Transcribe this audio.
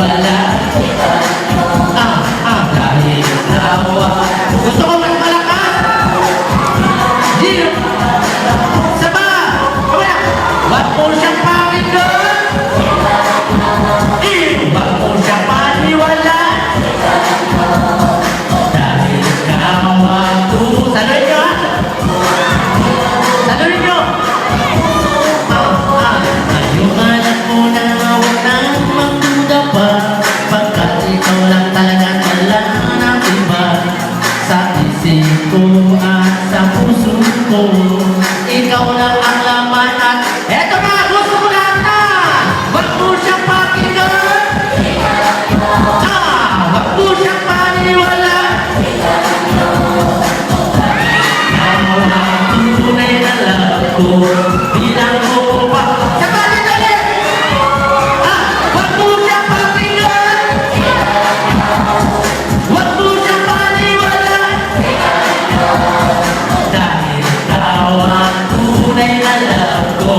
paniwala. Dahil nawa. Gusto ko mas malakas. Gino. Saba. Kamaya. Wag mo siyang pakinggan. Wag mo siyang paniwala. Dahil nawa ko. Saluhin nyo ha. Saluhin nyo. Ngayong alam mo na huwag nang magduda pa. Pagkat ikaw lang talaga ng iba. Sa isip ko at sa puso ko, ikaw lang ang laman at eto na, gusto ko lahat na! Wag mo siyang pakinggan! Wag mo siyang paniwala! Ako ang tunay na love ko, bilang ko pa. Sabali ulit! Wag mo siyang pakinggan! Wag mo siyang paniwala. Dahil ikaw ang tunay na love ko.